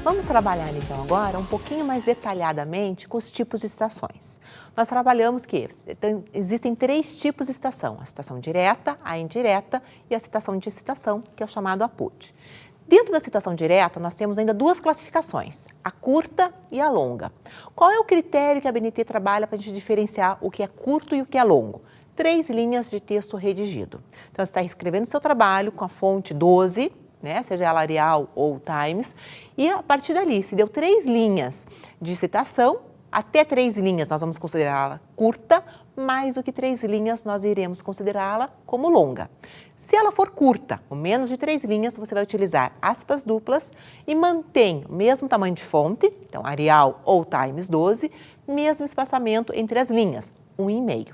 Vamos trabalhar então agora um pouquinho mais detalhadamente com os tipos de estações. Nós trabalhamos que existem 3 tipos de estação: a citação direta, a indireta e a citação de citação, que é o chamado APUD. Dentro da citação direta, nós temos ainda 2 classificações, a curta e a longa. Qual é o critério que a BNT trabalha para a gente diferenciar o que é curto e o que é longo? 3 linhas de texto redigido. Então, você está escrevendo seu trabalho com a fonte 12, seja ela Arial ou Times, e a partir dali, se deu 3 linhas de citação, até 3 linhas nós vamos considerá-la curta, mais do que 3 linhas nós iremos considerá-la como longa. Se ela for curta, com menos de 3 linhas, você vai utilizar aspas duplas e mantém o mesmo tamanho de fonte, então Arial ou Times 12, mesmo espaçamento entre as linhas, 1,5.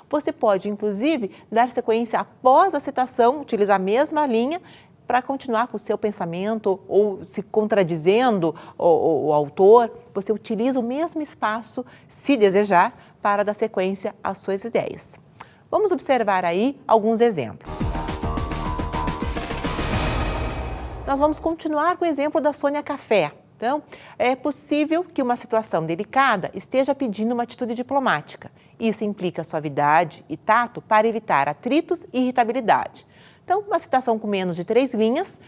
Você pode, inclusive, dar sequência após a citação, utilizar a mesma linha para continuar com o seu pensamento ou se contradizendo o autor. Você utiliza o mesmo espaço, se desejar, para dar sequência às suas ideias. Vamos observar aí alguns exemplos. Nós vamos continuar com o exemplo da Sônia Café. Então, é possível que uma situação delicada esteja pedindo uma atitude diplomática. Isso implica suavidade e tato para evitar atritos e irritabilidade. Então, uma citação com menos de 3 linhas,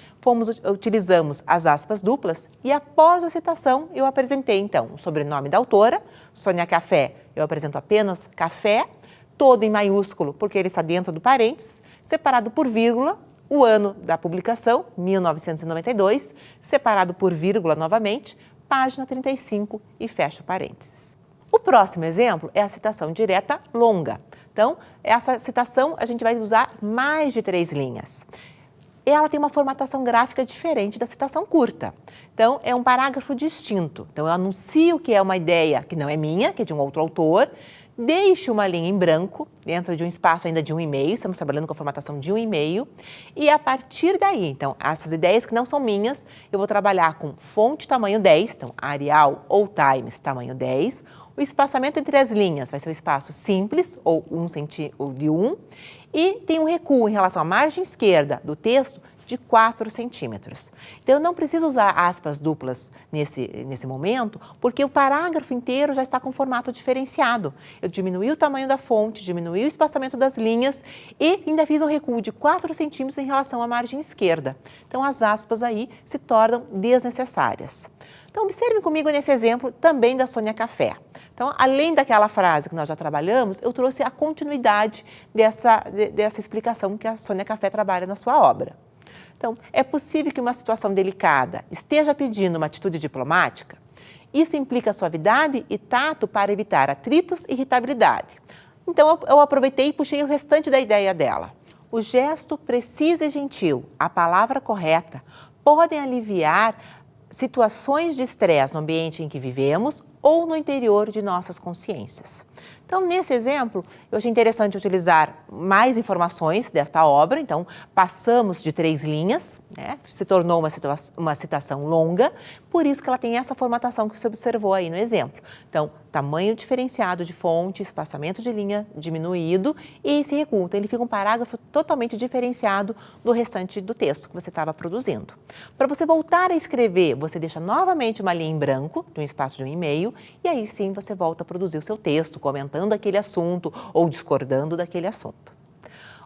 utilizamos as aspas duplas e após a citação eu apresentei, então, o sobrenome da autora, Sônia Café, eu apresento apenas Café, todo em maiúsculo porque ele está dentro do parênteses, separado por vírgula, o ano da publicação, 1992, separado por vírgula novamente, página 35 e fecha o parênteses. O próximo exemplo é a citação direta longa. Então, essa citação a gente vai usar mais de 3 linhas. Ela tem uma formatação gráfica diferente da citação curta. Então, é um parágrafo distinto. Então, eu anuncio que é uma ideia que não é minha, que é de um outro autor, deixo uma linha em branco, dentro de um espaço ainda de 1,5, estamos trabalhando com a formatação de 1,5, e a partir daí, então, essas ideias que não são minhas, eu vou trabalhar com fonte tamanho 10, então, Arial ou Times tamanho 10, o espaçamento entre as linhas vai ser um espaço simples, ou de 1, e tem um recuo em relação à margem esquerda do texto de 4 centímetros. Então, eu não preciso usar aspas duplas nesse momento, porque o parágrafo inteiro já está com formato diferenciado. Eu diminuí o tamanho da fonte, diminuí o espaçamento das linhas e ainda fiz um recuo de 4 centímetros em relação à margem esquerda. Então, as aspas aí se tornam desnecessárias. Então, observe comigo nesse exemplo também da Sônia Café. Então, além daquela frase que nós já trabalhamos, eu trouxe a continuidade dessa explicação que a Sônia Café trabalha na sua obra. Então, é possível que uma situação delicada esteja pedindo uma atitude diplomática? Isso implica suavidade e tato para evitar atritos e irritabilidade. Então, eu aproveitei e puxei o restante da ideia dela. O gesto preciso e gentil, a palavra correta, podem aliviar situações de estresse no ambiente em que vivemos ou no interior de nossas consciências. Então, nesse exemplo, eu achei interessante utilizar mais informações desta obra. Então, passamos de 3 linhas, se tornou uma citação longa, por isso que ela tem essa formatação que você observou aí no exemplo. Então, tamanho diferenciado de fonte, espaçamento de linha diminuído e esse recuo. Então, ele fica um parágrafo totalmente diferenciado do restante do texto que você estava produzindo. Para você voltar a escrever, você deixa novamente uma linha em branco, de um espaço de 1,5, e aí sim você volta a produzir o seu texto, comentando aquele assunto ou discordando daquele assunto.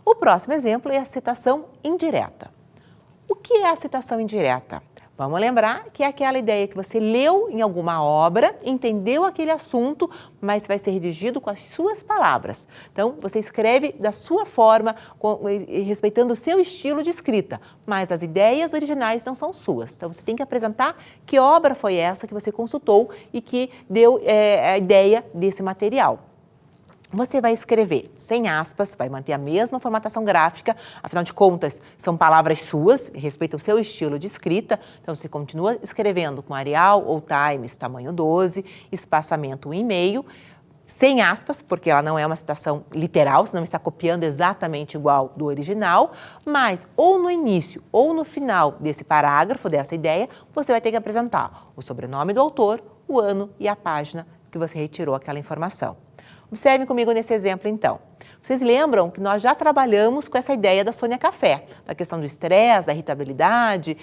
O próximo exemplo é a citação indireta. O que é a citação indireta? Vamos lembrar que é aquela ideia que você leu em alguma obra, entendeu aquele assunto, mas vai ser redigido com as suas palavras. Então, você escreve da sua forma, respeitando o seu estilo de escrita, mas as ideias originais não são suas. Então, você tem que apresentar que obra foi essa que você consultou e que deu a ideia desse material. Você vai escrever sem aspas, vai manter a mesma formatação gráfica, afinal de contas, são palavras suas, respeita o seu estilo de escrita, então você continua escrevendo com Arial ou Times, tamanho 12, espaçamento 1,5, sem aspas, porque ela não é uma citação literal, você não está copiando exatamente igual do original, mas ou no início ou no final desse parágrafo, dessa ideia, você vai ter que apresentar o sobrenome do autor, o ano e a página que você retirou aquela informação. Observem comigo nesse exemplo, então. Vocês lembram que nós já trabalhamos com essa ideia da Sônia Café, da questão do estresse, da irritabilidade.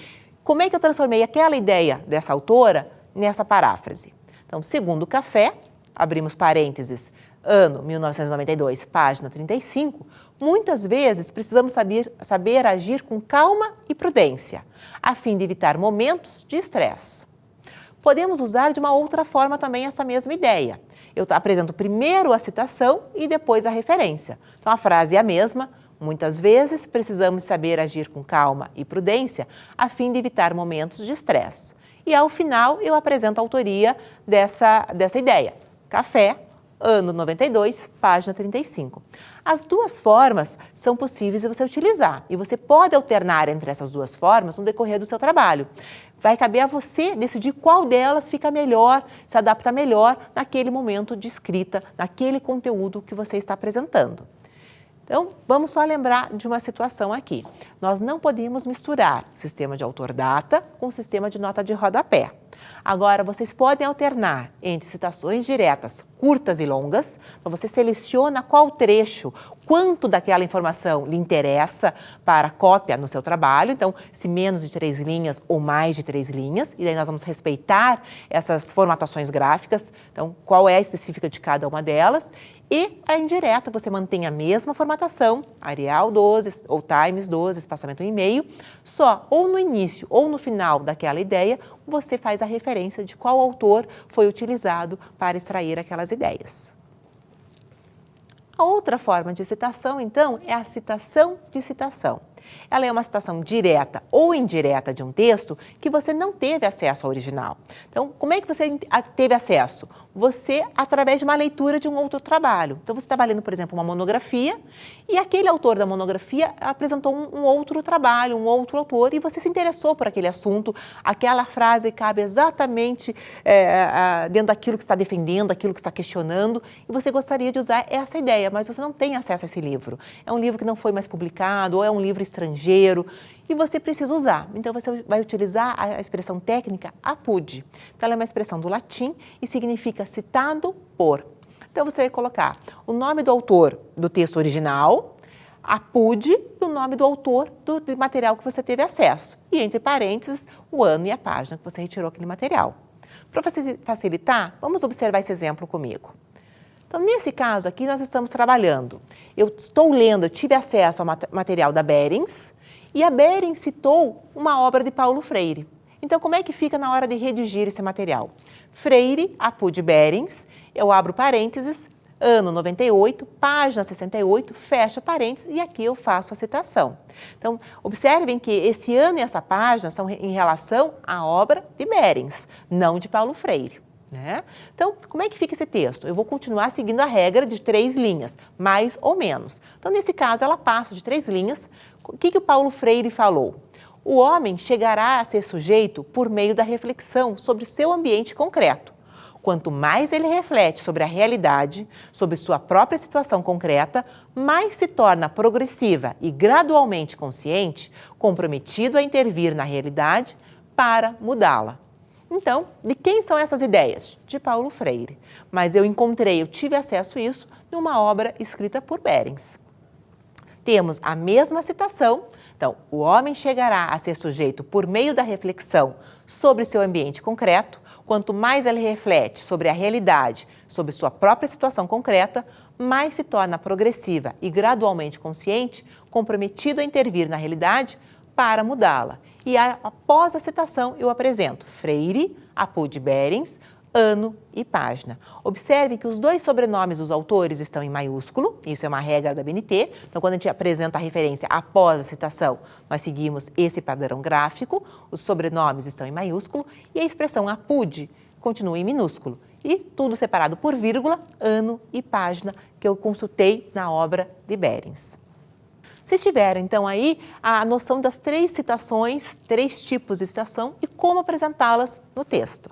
como é que eu transformei aquela ideia dessa autora nessa paráfrase? Então, segundo o Café, abrimos parênteses, ano 1992, página 35, muitas vezes precisamos saber agir com calma e prudência, a fim de evitar momentos de estresse. Podemos usar de uma outra forma também essa mesma ideia. Eu apresento primeiro a citação e depois a referência. Então, a frase é a mesma. Muitas vezes precisamos saber agir com calma e prudência, a fim de evitar momentos de estresse. E ao final eu apresento a autoria dessa ideia. Café, ano 92, página 35. As duas formas são possíveis de você utilizar e você pode alternar entre essas duas formas no decorrer do seu trabalho. Vai caber a você decidir qual delas fica melhor, se adapta melhor naquele momento de escrita, naquele conteúdo que você está apresentando. Então, vamos só lembrar de uma situação aqui. Nós não podemos misturar sistema de autor-data com sistema de nota de rodapé. Agora, vocês podem alternar entre citações diretas, curtas e longas. Então, você seleciona qual trecho, quanto daquela informação lhe interessa para cópia no seu trabalho. Então, se menos de 3 linhas ou mais de 3 linhas. E daí nós vamos respeitar essas formatações gráficas. Então, qual é a específica de cada uma delas. E a indireta, você mantém a mesma formatação, Arial 12 ou Times 12, espaçamento 1,5, só ou no início ou no final daquela ideia, você faz a referência de qual autor foi utilizado para extrair aquelas ideias. A outra forma de citação, então, é a citação de citação. Ela é uma citação direta ou indireta de um texto que você não teve acesso ao original. Então, como é que você teve acesso? Você, através de uma leitura de um outro trabalho. Então, você estava lendo, por exemplo, uma monografia e aquele autor da monografia apresentou um outro trabalho, um outro autor, e você se interessou por aquele assunto, aquela frase cabe exatamente dentro daquilo que está defendendo, daquilo que está questionando, e você gostaria de usar essa ideia, mas você não tem acesso a esse livro. É um livro que não foi mais publicado, ou é um livro estrangeiro, e você precisa usar. Então, você vai utilizar a expressão técnica apud. Então, ela é uma expressão do latim e significa citado por. Então, você vai colocar o nome do autor do texto original, apud, e o nome do autor do material que você teve acesso. E, entre parênteses, o ano e a página que você retirou aquele material. Para facilitar, vamos observar esse exemplo comigo. Então, nesse caso aqui, nós estamos trabalhando. Eu estou lendo, eu tive acesso ao material da Berens, e a Berens citou uma obra de Paulo Freire. Então, como é que fica na hora de redigir esse material? Freire, apud Berens, eu abro parênteses, ano 98, página 68, fecho parênteses e aqui eu faço a citação. Então, observem que esse ano e essa página são em relação à obra de Berens, não de Paulo Freire. Né? Então, como é que fica esse texto? Eu vou continuar seguindo a regra de 3 linhas, mais ou menos. Então, nesse caso, ela passa de 3 linhas. O que o Paulo Freire falou? O homem chegará a ser sujeito por meio da reflexão sobre seu ambiente concreto. Quanto mais ele reflete sobre a realidade, sobre sua própria situação concreta, mais se torna progressiva e gradualmente consciente, comprometido a intervir na realidade para mudá-la. Então, de quem são essas ideias? De Paulo Freire. Mas eu tive acesso a isso numa obra escrita por Berens. Temos a mesma citação. Então, o homem chegará a ser sujeito por meio da reflexão sobre seu ambiente concreto. Quanto mais ele reflete sobre a realidade, sobre sua própria situação concreta, mais se torna progressiva e gradualmente consciente, comprometido a intervir na realidade para mudá-la. E após a citação, eu apresento Freire, apud Berens, ano e página. Observe que os 2 sobrenomes dos autores estão em maiúsculo, isso é uma regra da BNT. Então, quando a gente apresenta a referência após a citação, nós seguimos esse padrão gráfico, os sobrenomes estão em maiúsculo e a expressão apud continua em minúsculo. E tudo separado por vírgula, ano e página, que eu consultei na obra de Berens. Vocês tiveram, então, aí a noção das 3 citações, 3 tipos de citação e como apresentá-las no texto.